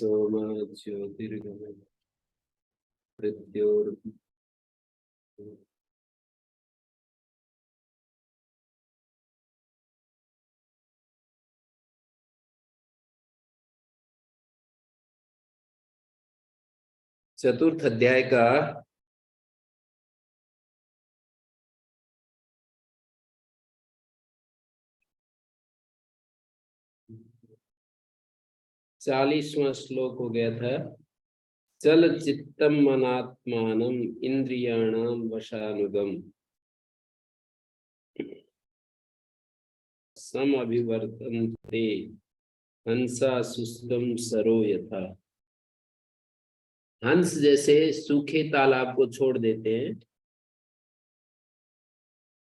सोम ज्योतिर्गमय मृत्योर चतुर्थ अध्याय का 40वां श्लोक हो गया था। चल चित्तम मनात्मानम इंद्रियाणाम वशानुगम सम अभिवर्तन्ते हंसा शुष्कम सरो यथा। हंस जैसे सूखे तालाब को छोड़ देते हैं,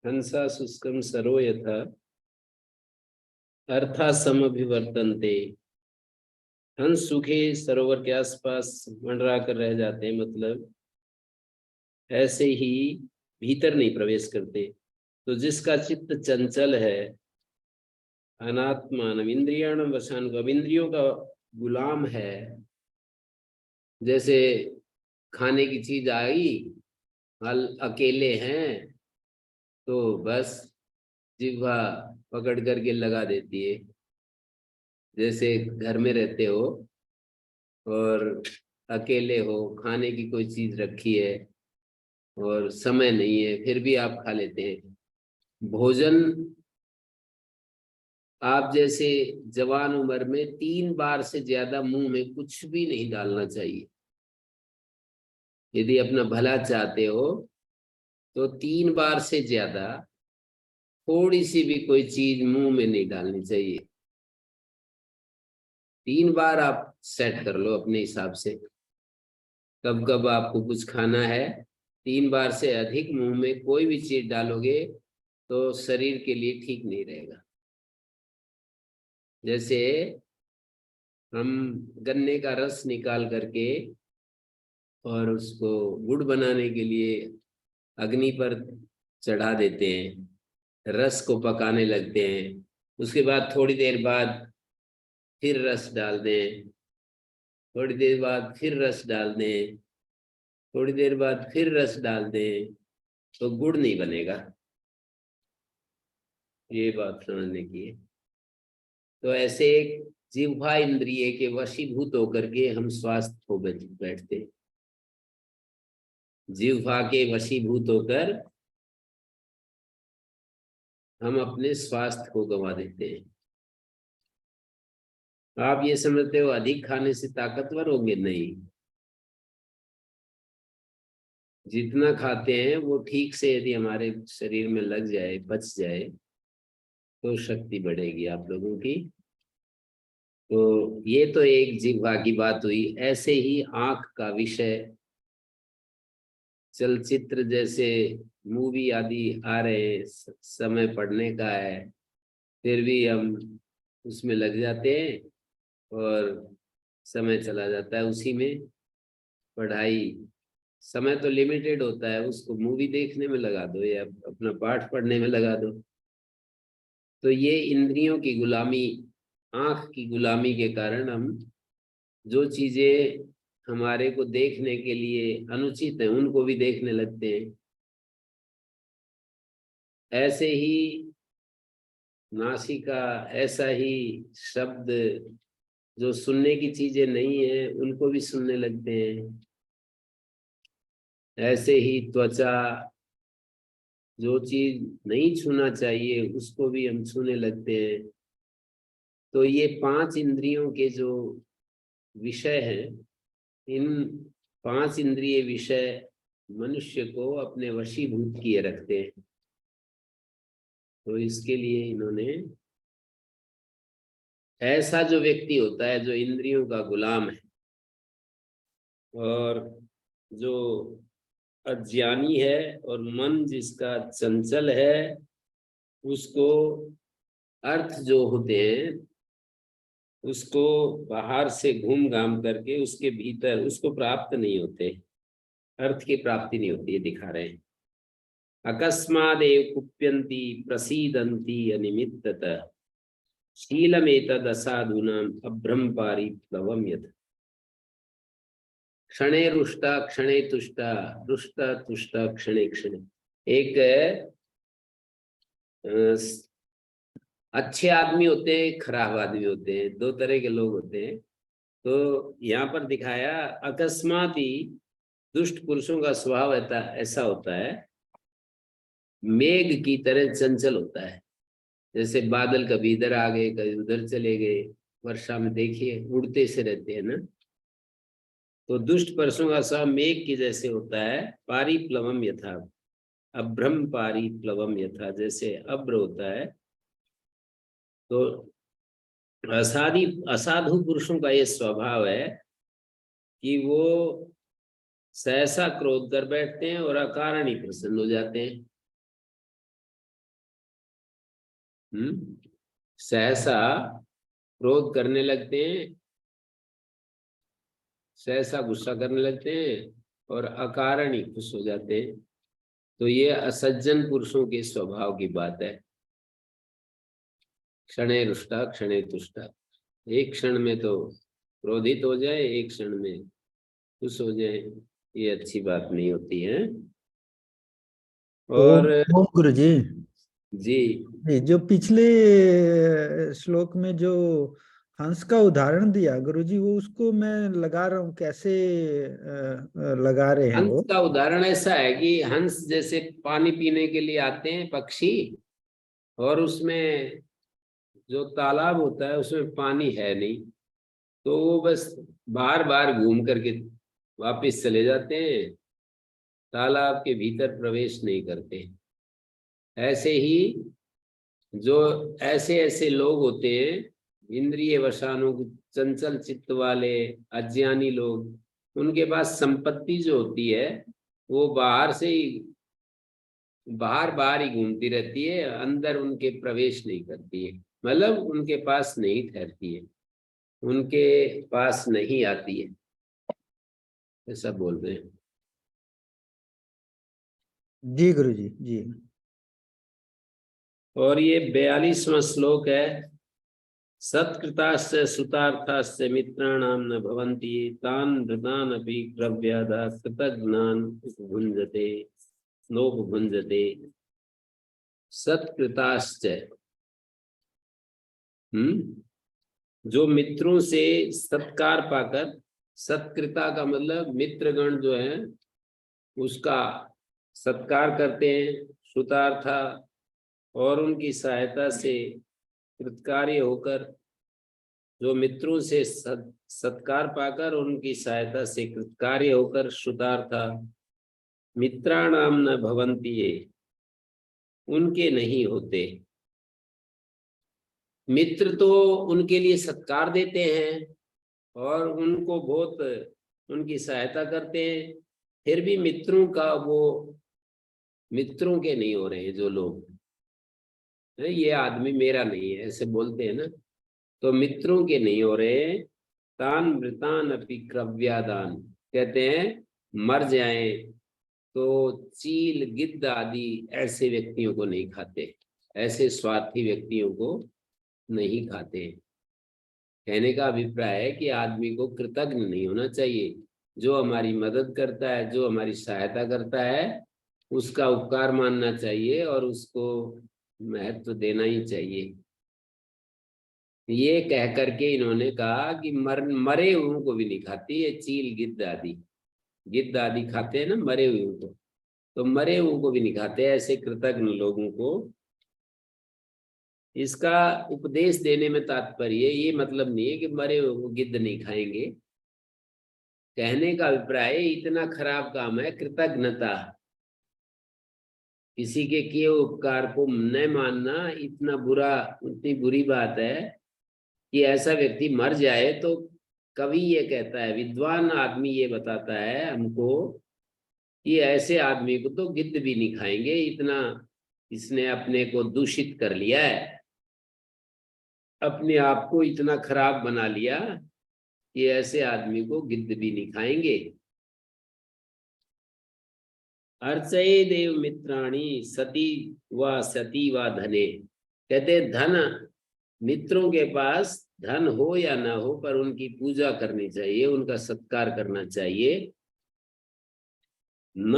हंसा शुष्कम सरो यथा अर्था सम अभिवर्तन्ते। हंस सूखे सरोवर के आसपास मंडरा कर रह जाते हैं, मतलब ऐसे ही भीतर नहीं प्रवेश करते। तो जिसका चित्त चंचल है, अनात्मान इंद्रियाणम वशान, अब इंद्रियों का गुलाम है। जैसे खाने की चीज आई, हल अकेले हैं तो बस जिह्वा पकड़ करके लगा देती है। जैसे घर में रहते हो और अकेले हो, खाने की कोई चीज रखी है और समय नहीं है, फिर भी आप खा लेते हैं। भोजन आप जैसे जवान उम्र में 3 बार से ज्यादा मुंह में कुछ भी नहीं डालना चाहिए। यदि अपना भला चाहते हो तो 3 बार से ज्यादा थोड़ी सी भी कोई चीज मुंह में नहीं डालनी चाहिए। 3 बार आप सेट कर लो अपने हिसाब से, कब कब आपको कुछ खाना है। 3 बार से अधिक मुंह में कोई भी चीज डालोगे तो शरीर के लिए ठीक नहीं रहेगा। जैसे हम गन्ने का रस निकाल करके और उसको गुड़ बनाने के लिए अग्नि पर चढ़ा देते हैं, रस को पकाने लगते हैं, उसके बाद थोड़ी देर बाद फिर रस डाल दें, थोड़ी देर बाद फिर रस डाल दें, थोड़ी देर बाद फिर रस डाल दें, तो गुड़ नहीं बनेगा। ये बात समझने की है। तो ऐसे जिह्वा इंद्रिय के वशीभूत होकर के हम स्वस्थ हो बैठते। जिह्वा के वशीभूत होकर हम अपने स्वास्थ्य को गंवा देते हैं। आप ये समझते हो अधिक खाने से ताकतवर होंगे? नहीं, जितना खाते हैं वो ठीक से यदि हमारे शरीर में लग जाए, पच जाए, तो शक्ति बढ़ेगी आप लोगों की। तो ये तो एक जिह्वा की बात हुई। ऐसे ही आंख का विषय, चलचित्र जैसे मूवी आदि आ रहे हैं, समय पढ़ने का है, फिर भी हम उसमें लग जाते हैं और समय चला जाता है उसी में। पढ़ाई, समय तो लिमिटेड होता है, उसको मूवी देखने में लगा दो या अपना पाठ पढ़ने में लगा दो। तो ये इंद्रियों की गुलामी, आंख की गुलामी के कारण हम जो चीजें हमारे को देखने के लिए अनुचित है उनको भी देखने लगते हैं। ऐसे ही नासिका, ऐसा ही शब्द जो सुनने की चीजें नहीं है उनको भी सुनने लगते हैं। ऐसे ही त्वचा, जो चीज नहीं छूना चाहिए उसको भी हम छूने लगते हैं। तो ये 5 इंद्रियों के जो विषय हैं, इन 5 इंद्रिय विषय मनुष्य को अपने वशीभूत किए रखते हैं। तो इसके लिए इन्होंने, ऐसा जो व्यक्ति होता है जो इंद्रियों का गुलाम है और जो अज्ञानी है और मन जिसका चंचल है, उसको अर्थ जो होते हैं उसको बाहर से घूम घाम करके उसके भीतर उसको प्राप्त नहीं होते, अर्थ की प्राप्ति नहीं होती, ये दिखा रहे हैं। अकस्मादेव कुप्यन्ति प्रसीदन्ति अनिमित्ततः शीलमेतद् असाधूनां अभ्रम पारिप्लवम् यत्। क्षणे रुष्टा क्षणे तुष्टा, रुष्टा तुष्टा क्षणे क्षणे। एक अच्छे आदमी होते हैं, खराब आदमी होते हैं, दो तरह के लोग होते हैं। तो यहाँ पर दिखाया अकस्मात ही दुष्ट पुरुषों का स्वभाव ऐसा होता है, मेघ की तरह चंचल होता है। जैसे बादल कभी इधर आ गए, कभी उधर चले गए। वर्षा में देखिए उड़ते से रहते हैं ना। तो दुष्ट पुरुषों का स्वभाव मेघ की जैसे होता है। पारी प्लवम यथा, अभ्रम पारी प्लवम यथा, जैसे अभ्र होता है। तो असाधु पुरुषों का ये स्वभाव है कि वो सहसा क्रोध कर बैठते हैं और अकारण ही प्रसन्न हो जाते हैं। सहसा क्रोध करने लगते हैं, सहसा गुस्सा करने लगते हैं और अकारण ही खुश हो जाते हैं। तो ये असज्जन पुरुषों के स्वभाव की बात है। क्षणे रुष्टा क्षणे तुष्टा, एक क्षण में तो क्रोधित हो जाए, एक क्षण में खुश हो जाए, ये अच्छी बात नहीं होती है। ओम और ओम गुरु जी। जी जी, जो पिछले श्लोक में जो हंस का उदाहरण दिया गुरु जी, वो उसको मैं लगा रहा हूँ, कैसे लगा रहे हैं हंस वो? का उदाहरण ऐसा है कि हंस जैसे पानी पीने के लिए आते हैं पक्षी, और उसमें जो तालाब होता है उसमें पानी है नहीं, तो वो बस बार बार घूम करके वापस चले जाते हैं, तालाब के भीतर प्रवेश नहीं करते। ऐसे ही जो ऐसे ऐसे लोग होते हैं इंद्रिय वशानु, चंचल चित्त वाले अज्ञानी लोग, उनके पास संपत्ति जो होती है वो बाहर से ही बाहर बाहर ही घूमती रहती है, अंदर उनके प्रवेश नहीं करती है, मतलब उनके पास नहीं ठहरती है, उनके पास नहीं आती है, ऐसा बोल रहे हैं। जी गुरु जी, जी। और ये 42वां श्लोक है। सत्कृताश्च सुतार्थाश्च मित्राणाम न भवन्ति तान् धृतान् अपि क्रव्यादा कृतघ्नान् उपभुञ्जते नोपभुञ्जते। सत्कृताश्च, जो मित्रों से सत्कार पाकर, सत्कृता का मतलब मित्रगण जो है उसका सत्कार करते हैं, सुतार्था, और उनकी सहायता से कृतकार्य होकर, जो मित्रों से सत्कार पाकर उनकी सहायता से कृतकार्य होकर श्रुतार्था, मित्राणाम न भवन्ति, उनके नहीं होते। मित्र तो उनके लिए सत्कार देते हैं और उनको बहुत उनकी सहायता करते हैं, फिर भी मित्रों का वो मित्रों के नहीं हो रहे जो लोग, ये आदमी मेरा नहीं है ऐसे बोलते हैं ना, तो मित्रों के नहीं हो रहे। तान मृतान अपि क्रव्यादान, कहते हैं मर जाए तो चील गिद्ध आदि ऐसे व्यक्तियों को नहीं खाते, ऐसे स्वार्थी व्यक्तियों को नहीं खाते। कहने का अभिप्राय है कि आदमी को कृतज्ञ नहीं होना चाहिए, जो हमारी मदद करता है, जो हमारी सहायता करता है, उसका उपकार मानना चाहिए और उसको महत्व देना ही चाहिए। ये कह करके इन्होंने कहा कि मरे हुओं को भी नहीं खाती ये चील गिद्ध आदि, गिद्ध आदि खाते हैं ना मरे हुए को, तो मरे हुओं को भी नहीं खाते ऐसे कृतज्ञ लोगों को। इसका उपदेश देने में तात्पर्य ये मतलब नहीं है कि मरे हुए को गिद्ध नहीं खाएंगे। कहने का अभिप्राय इतना खराब काम है कृतज्ञता, किसी के किए उपकार को न मानना, इतना बुरा, उतनी बुरी बात है कि ऐसा व्यक्ति मर जाए। तो कवि ये कहता है, विद्वान आदमी ये बताता है हमको कि ऐसे आदमी को तो गिद्ध भी नहीं खाएंगे, इतना इसने अपने को दूषित कर लिया है, अपने आप को इतना खराब बना लिया कि ऐसे आदमी को गिद्ध भी नहीं खाएंगे। अर्चये देव मित्राणी सती व सती व धने, कहते धन, मित्रों के पास धन हो या ना हो पर उनकी पूजा करनी चाहिए, उनका सत्कार करना चाहिए। न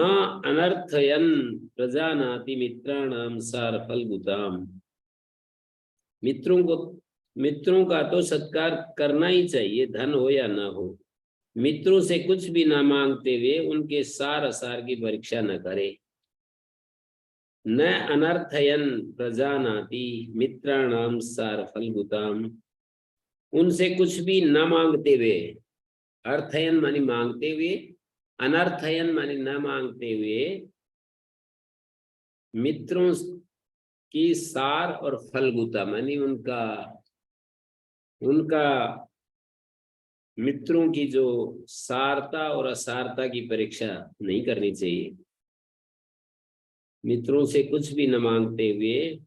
अनर्थयन प्रजानाति मित्राणाम सार फलभूताम। मित्रों का तो सत्कार करना ही चाहिए, धन हो या ना हो। मित्रों से कुछ भी ना मांगते हुए उनके सार असार की परीक्षा न करे। न अनर्थयन प्रजानाति मित्राणाम सार फलभूताम। उनसे कुछ भी न मांगते हुए, अर्थयन मानी मांगते हुए, अनर्थयन मानी न मांगते हुए मित्रों की सार और फलभूता मानी उनका मित्रों की जो सारता और असारता की परीक्षा नहीं करनी चाहिए। मित्रों से कुछ भी न मांगते हुए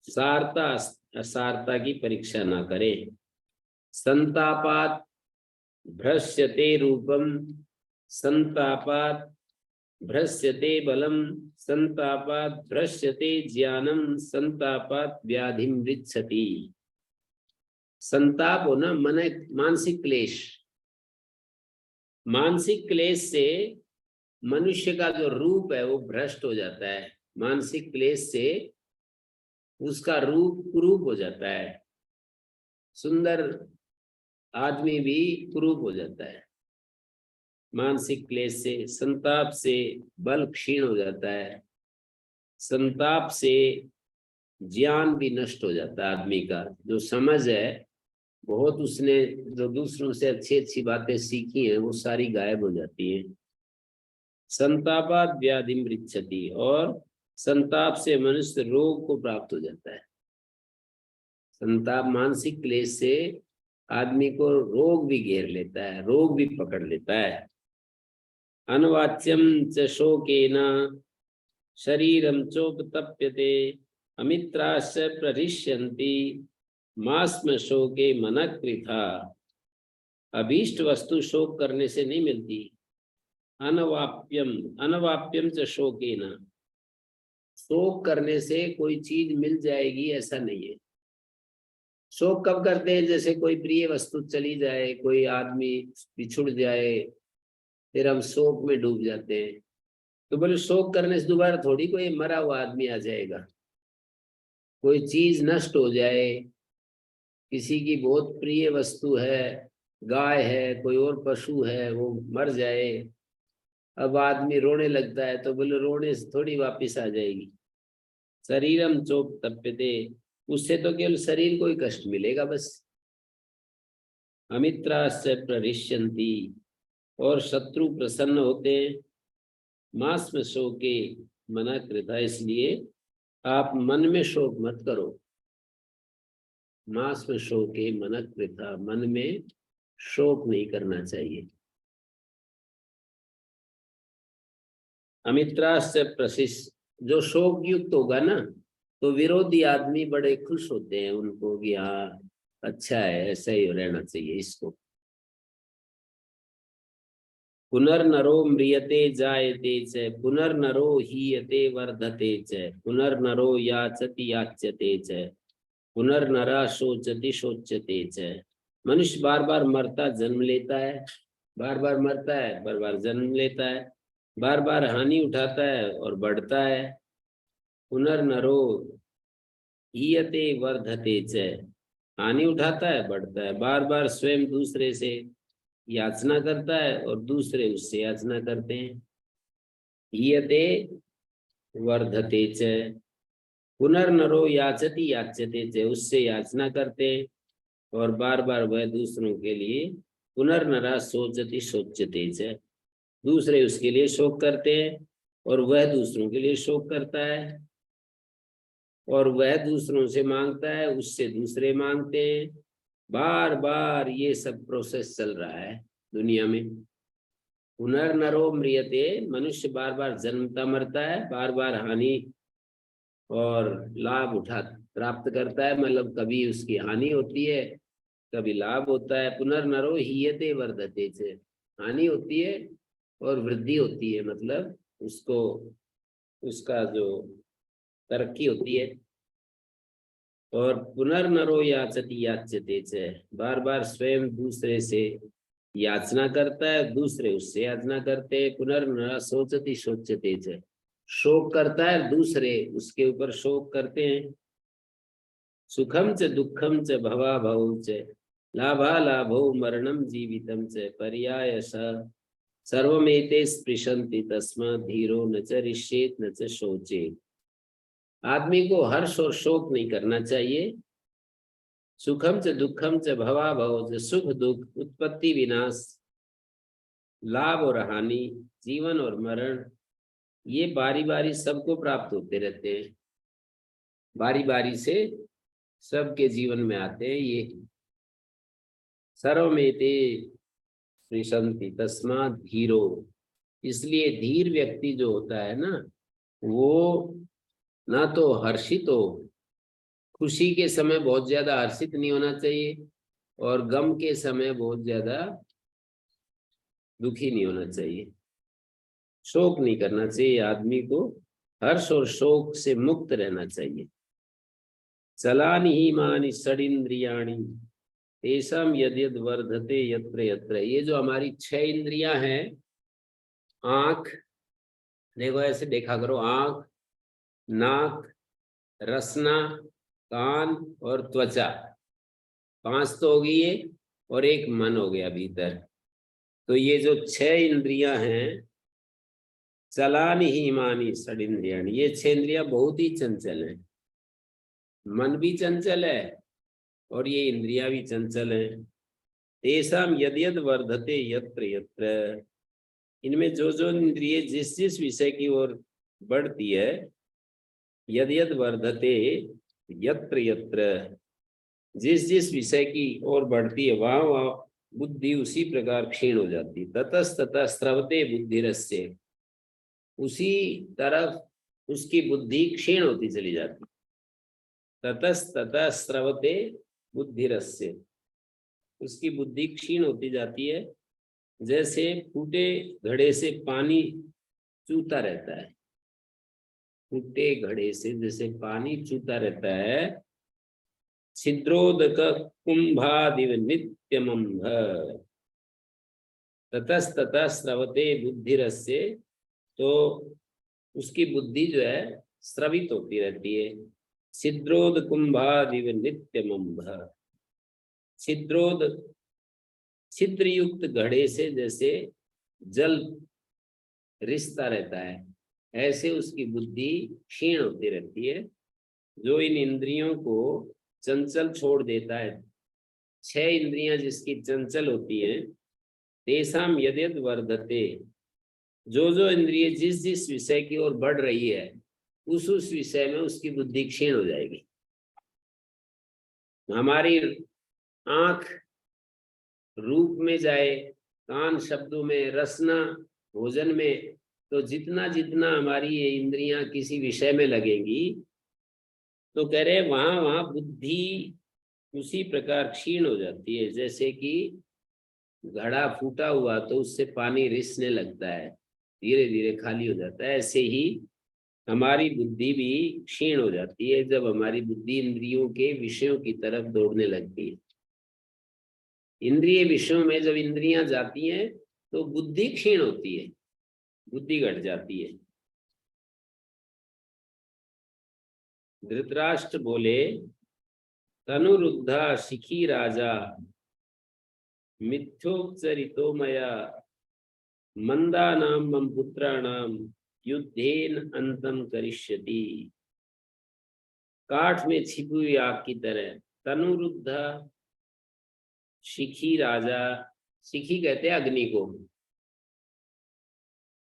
सारता असारता की परीक्षा ना करें। संतापात भ्रश्यते रूपम, संतापात भ्रश्यते बलम, संतापात भ्रश्यते ज्ञानम, संतापात व्याधिम मृच्छति। संताप हो ना मन, मानसिक क्लेश। मानसिक क्लेश से मनुष्य का जो रूप है वो भ्रष्ट हो जाता है। मानसिक क्लेश से उसका रूप कुरूप हो जाता है। सुंदर आदमी भी कुरूप हो जाता है मानसिक क्लेश से। संताप से बल क्षीण हो जाता है। संताप से ज्ञान भी नष्ट हो जाता है आदमी का। जो समझ है बहुत उसने जो दूसरों से अच्छी अच्छी बातें सीखी हैं वो सारी गायब हो जाती हैं। संतापात व्याधि मृच्छति। और संताप से मनुष्य रोग को प्राप्त हो जाता है। संताप मानसिक क्लेश से आदमी को रोग भी घेर लेता है, रोग भी पकड़ लेता है। अनवाच्यम च शोकेन शरीरम चोपतप्यते, अमित्राश्च प्रहृष्यन्ति, मास्म शोके मनः कृथा। अभीष्ट वस्तु शोक करने से नहीं मिलती। अनवाप्यम च शोकेन। शोक करने से कोई चीज मिल जाएगी ऐसा नहीं है। शोक कब करते हैं? जैसे कोई प्रिय वस्तु चली जाए, कोई आदमी बिछुड़ जाए, फिर हम शोक में डूब जाते हैं। तो बोले शोक करने से दोबारा थोड़ी कोई मरा हुआ आदमी आ जाएगा। कोई चीज नष्ट हो जाए, किसी की बहुत प्रिय वस्तु है, गाय है, कोई और पशु है, वो मर जाए, अब आदमी रोने लगता है तो बोले रोने से थोड़ी वापिस आ जाएगी। शरीरम चोप तप्यते, उससे तो केवल शरीर को ही कष्ट मिलेगा बस। अमित्राश्च प्रहृष्यन्ति, और शत्रु प्रसन्न होते हैं। मास में शोके मना कृता, इसलिए आप मन में शोक मत करो। मास में शोके मना कृता, मन में शोक नहीं करना चाहिए। अमित्राश्च प्रशिष्ट, जो शोक युक्त होगा ना तो विरोधी आदमी बड़े खुश होते हैं उनको कि हाँ अच्छा है, ऐसा ही रहना चाहिए इसको। पुनर्नरो म्रियते जायते च, पुनर्नरो हीयते वर्धते च, पुनर्नरो याचति याच्यते च, पुनर्नरा शोचति शोच्यते च। मनुष्य बार बार मरता जन्म लेता है, बार बार मरता है, बार बार जन्म लेता है, बार बार हानि उठाता है और बढ़ता है। पुनर्नरो हीयते वर्धते च, हानि उठाता है बढ़ता है, बार बार स्वयं दूसरे से याचना करता है और दूसरे उससे याचना करते हैं। हीयते वर्धते च, पुनर्नरो याचति याच्यते च, उससे याचना करते हैं और बार बार वह दूसरों के लिए। पुनर्नरा शोचति शोच्यते च, दूसरे उसके लिए शोक करते हैं और वह दूसरों के लिए शोक करता है। और वह दूसरों से मांगता है, उससे दूसरे मांगते हैं। बार बार ये सब प्रोसेस चल रहा है दुनिया में। पुनर्नरो म्रियते, मनुष्य बार बार जन्मता मरता है, बार बार हानि और लाभ प्राप्त करता है। मतलब कभी उसकी हानि होती है, कभी लाभ होता है। पुनर्नरो हीयते वर्धते च, हानि होती है और वृद्धि होती है, मतलब उसको उसका जो तरक्की होती है। और पुनर्नरो याचति याच्यते च, बार बार स्वयं दूसरे से याचना करता है, दूसरे उससे याचना करते हैं। पुनर्नर शोचति शोच्यते च, शोक करता है, दूसरे उसके ऊपर शोक करते हैं। सुखम च दुखम च भवा भव च, लाभा लाभो मरणम जीवितम च, पर्याय सर्वमेते स्पृशन्ति तस्मात् धीरो न च रिष्येत् न च शोचेत्। आदमी को हर्ष और शोक नहीं करना चाहिए। सुखम च दुखम च भवा भव च, सुख दुख, उत्पत्ति विनाश, लाभ और हानि, जीवन और मरण, ये बारी बारी सबको प्राप्त होते रहते हैं, बारी बारी से सबके जीवन में आते हैं। ये सर्वमेते स्पृशन्ति तस्मात् धीरो, इसलिए धीर व्यक्ति जो होता है ना, वो ना तो हर्षित हो, खुशी के समय बहुत ज्यादा हर्षित नहीं होना चाहिए, और गम के समय बहुत ज्यादा दुखी नहीं होना चाहिए। शोक नहीं करना चाहिए आदमी को, हर्ष और शोक से मुक्त रहना चाहिए। चलानि ही मानि षडिंद्रियाणि तेषां यद् यद् वर्धते यत्र यत्र, ये जो हमारी 6 इंद्रियां हैं, आंख, देखो ऐसे देखा करो, आंख, नाक, रसना, कान और त्वचा, 5 तो हो गई है, और एक मन हो गया भीतर। तो ये जो 6 इंद्रियां हैं, चलानि ही मानि षडिंद्रियाणि, ये 6 इंद्रियां बहुत ही चंचल हैं। मन भी चंचल है और ये इंद्रियां भी चंचल है। तेषां यद् यद् वर्धते यत्र यत्र, इनमें जो जो इंद्रिय जिस जिस विषय की ओर बढ़ती है, यद् यद् वर्धते यत्र यत्र, जिस जिस विषय की ओर बढ़ती है, वहां वहां बुद्धि उसी प्रकार क्षीण हो जाती। ततस्ततः स्रवते बुद्धिरस्य, उसी तरफ उसकी बुद्धि क्षीण होती चली जाती। ततस्ततः स्रवते बुद्धिरस्य, उसकी बुद्धि क्षीण होती जाती है। जैसे फूटे घड़े से पानी चूता रहता है, फूटे घड़े से जैसे पानी चूता रहता है, छिद्रोदक कुंभादिव नित्यमंभ, ततस्ततः स्रवते बुद्धिरस्य, तो उसकी बुद्धि जो है स्रवित होती रहती है। छिद्रोद कुंभादिव नित्यमंभ, छिद्रोद, छिद्र युक्त घड़े से जैसे जल रिसता रहता है, ऐसे उसकी बुद्धि क्षीण होती रहती है। जो इन इंद्रियों को चंचल छोड़ देता है, 6 इंद्रियां जिसकी चंचल होती हैं, तेषां यद् यद् वर्धते, जो जो इंद्रिय जिस जिस विषय की ओर बढ़ रही है, उस विषय में उसकी बुद्धि क्षीण हो जाएगी। हमारी आंख रूप में जाए, कान शब्दों में, रसना भोजन में, तो जितना जितना हमारी ये इंद्रियां किसी विषय में लगेंगी, तो कह रहे वहां वहां बुद्धि उसी प्रकार क्षीण हो जाती है। जैसे कि घड़ा फूटा हुआ तो उससे पानी रिसने लगता है, धीरे धीरे खाली हो जाता है, ऐसे ही हमारी बुद्धि भी क्षीण हो जाती है जब हमारी बुद्धि इंद्रियों के विषयों की तरफ दौड़ने लगती है। इंद्रिय विषयों में जब इंद्रियां जाती हैं तो बुद्धि क्षीण होती है, बुद्धि घट जाती है। धृतराष्ट्र बोले, तनुरुद्धा शिखी राजा मिथ्योपचरितो मया, मंदानाम मम पुत्राणाम युद्धेन अंतम करिष्यति। काठ में छिपी हुई आग की तरह तनुरुद्धा शिखी राजा, शिखी कहते हैं अग्नि को,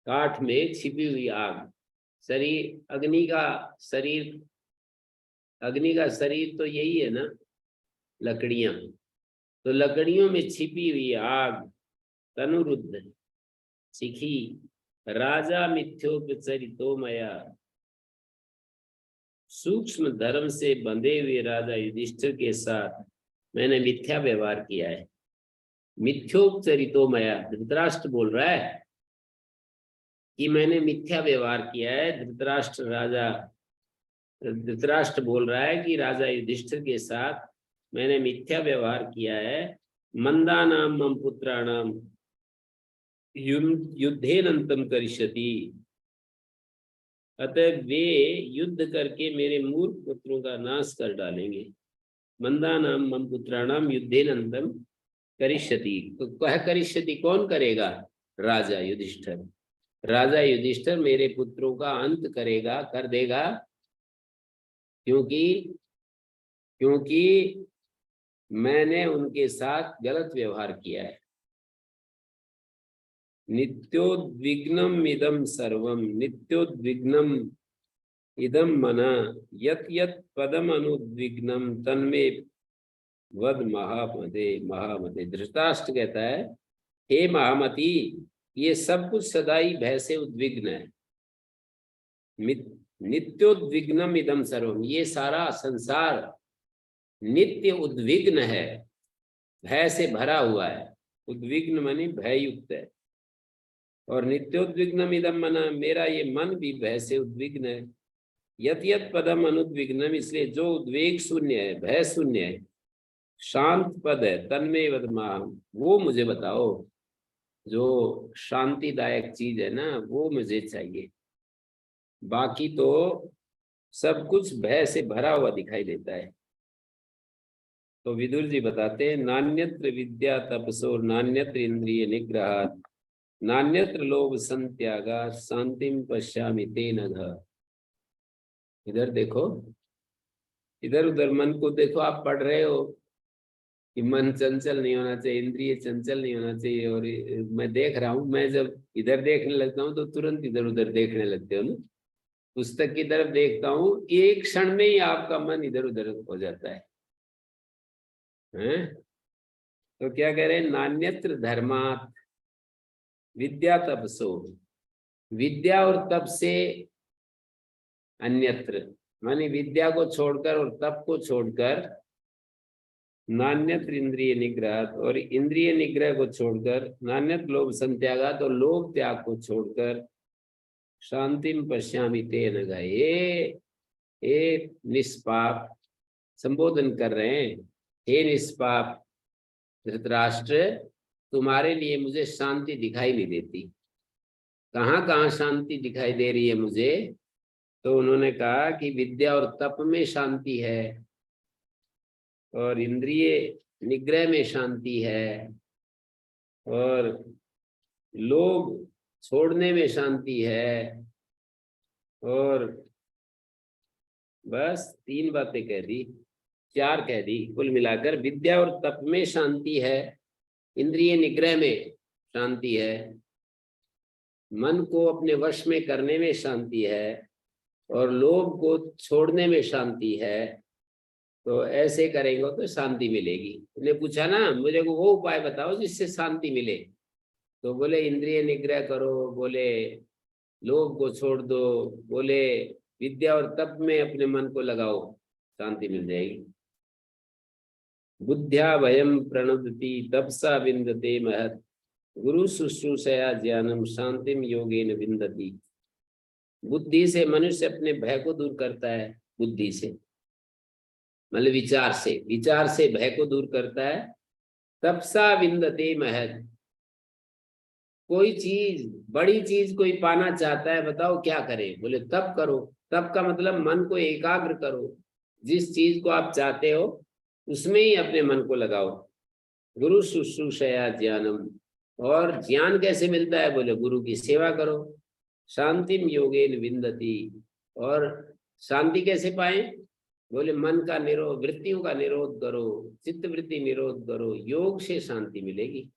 काठ में छिपी हुई आग, शरीर अग्नि का शरीर, अग्नि का शरीर तो यही है ना, लकड़ियां, तो लकड़ियों में छिपी हुई आग तनुरुद्ध शिखी राजा मिथ्योपचरितो मया, सूक्ष्म धर्म से बंधे हुए राजा युधिष्ठिर के साथ मैंने मिथ्या व्यवहार किया है। मिथ्योपचरितो मया, धृतराष्ट्र बोल रहा है कि मैंने मिथ्या व्यवहार किया है। धृतराष्ट्र राजा धृतराष्ट्र बोल रहा है कि राजा युधिष्ठिर के साथ मैंने मिथ्या व्यवहार किया है। मंदानाम मम पुत्राणाम युद्धेनंतम करिष्यति, अतः वे युद्ध करके मेरे मूर्ख पुत्रों का नाश कर डालेंगे। मंदानाम मम पुत्राणाम युद्धेनंतम करिष्यति, तो कह करिष्यति कौन करेगा? राजा युधिष्ठिर। राजा युधिष्ठिर मेरे पुत्रों का अंत करेगा, कर देगा, क्योंकि मैंने उनके साथ गलत व्यवहार किया है। नित्योद्विग्नम इदम सर्वम नित्योद्विग्नम इदम मना यत यत पदम अनुद्विग्नम तन्मे वद महामते महामते। धृतराष्ट्र कहता है, हे महामती, ये सब कुछ सदाई भय से उद्विग्न है। नित्योद्विग्नम इदम सर्वम, ये सारा संसार नित्य उद्विग्न है, भय से भरा हुआ है। उद्विग्न मानी भय युक्त है। और नित्योद्विग्नम इदम मना, मेरा ये मन भी भय से उद्विग्न है। यत यत पदम अनुद्विग्नम, इसलिए जो उद्वेग शून्य है, भय शून्य है, शांत पद है, तन्मे वद माम, वो मुझे बताओ। जो शांतिदायक चीज है ना, वो मुझे चाहिए। बाकी तो सब कुछ भय से भरा हुआ दिखाई देता है। तो विदुर जी बताते हैं, नान्यत्र विद्या तपसो नान्यत्र इंद्रिय निग्रहात् नान्यत्र लोभ संत्यागा शांतिम पश्यामि तेन घ। इधर देखो, इधर उधर मन को देखो। आप पढ़ रहे हो कि मन चंचल नहीं होना चाहिए, इंद्रिय चंचल नहीं होना चाहिए, और मैं देख रहा हूँ, मैं जब इधर देखने लगता हूँ तो तुरंत इधर उधर देखने लगते हो ना। पुस्तक की तरफ देखता हूँ, एक क्षण में ही आपका मन इधर उधर हो जाता है। तो क्या कह रहे हैं? नान्यत्र धर्मात् विद्या तपसो, विद्या और तप से अन्यत्र, मानी विद्या को छोड़कर और तप को छोड़कर, नान्यत्र इंद्रिय निग्रह, और इंद्रिय निग्रह को छोड़कर, नान्यत्र लोभ संत्यागात, और लोभ त्याग को छोड़कर, शांतिम पश्यामि तेन घ, हे निष्पाप, संबोधन कर रहे हैं, हे निष्पाप धृतराष्ट्र, तुम्हारे लिए मुझे शांति दिखाई नहीं देती। कहाँ कहाँ शांति दिखाई दे रही है मुझे? तो उन्होंने कहा कि विद्या और तप में शांति है, और इंद्रिय निग्रह में शांति है, और लोभ छोड़ने में शांति है, और बस 3 बातें कह दी, 4 कह दी कुल मिलाकर। विद्या और तप में शांति है, इंद्रिय निग्रह में शांति है, मन को अपने वश में करने में शांति है, और लोभ को छोड़ने में शांति है। तो ऐसे करेंगे तो शांति मिलेगी। उन्हें पूछा ना, मुझे को वो उपाय बताओ जिससे शांति मिले। तो बोले इंद्रिय निग्रह करो, बोले लोभ को छोड़ दो, बोले विद्या और तप में अपने मन को लगाओ, शांति मिल जाएगी। बुद्ध्या भयम प्रणुदति तपसा विन्दते महत् गुरु शुश्रूषया ज्ञानम शांतिम योगेन विन्दति। बुद्धि से मनुष्य अपने भय को दूर करता है, बुद्धि से मतलब विचार से भय को दूर करता है। तपसा विन्दते महत्, कोई चीज, बड़ी चीज कोई पाना चाहता है, बताओ क्या करे? बोले तप करो। तप का मतलब मन को एकाग्र करो, जिस चीज को आप चाहते हो उसमें ही अपने मन को लगाओ। गुरु शुश्रूषया ज्ञानम, और ज्ञान कैसे मिलता है? बोले गुरु की सेवा करो। शांतिम योगेन विन्दति, और शांति कैसे पाए? बोले मन का निरोध, वृत्तियों का निरोध करो, चित्त वृत्ति निरोध करो, योग से शांति मिलेगी।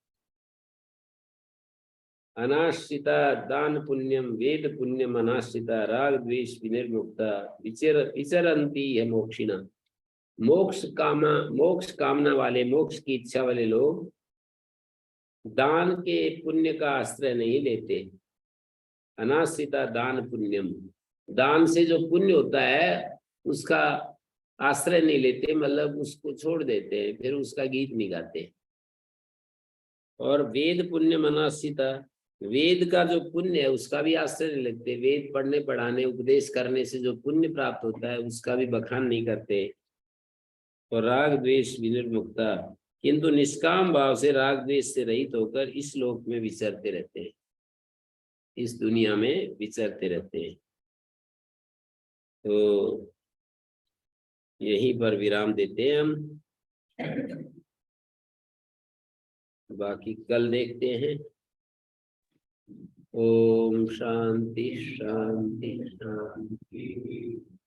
अनाश्रिता दान पुण्यम वेद पुण्यम अनाश्रिता राग द्वेष विनिर्मुक्ता विचरंती है मोक्षिणा। मोक्ष कामना वाले, मोक्ष की इच्छा वाले लोग दान के पुण्य का आश्रय नहीं लेते। अनाश्रिता दान पुण्यम, दान से जो पुण्य होता है उसका आश्रय नहीं लेते, मतलब उसको छोड़ देते हैं, फिर उसका गीत नहीं गाते। और वेद पुण्य अनाश्रिता, वेद का जो पुण्य है उसका भी आश्चर्य लगते, वेद पढ़ने पढ़ाने उपदेश करने से जो पुण्य प्राप्त होता है उसका भी बखान नहीं करते। और राग द्वेष विनिर्मुक्ता, किंतु निष्काम भाव से राग द्वेष से रहित होकर इस लोक में विचरते रहते हैं, इस दुनिया में विचरते रहते हैं। तो यहीं पर विराम देते हैं हम, बाकी कल देखते हैं। ओम शांति शांति शांति।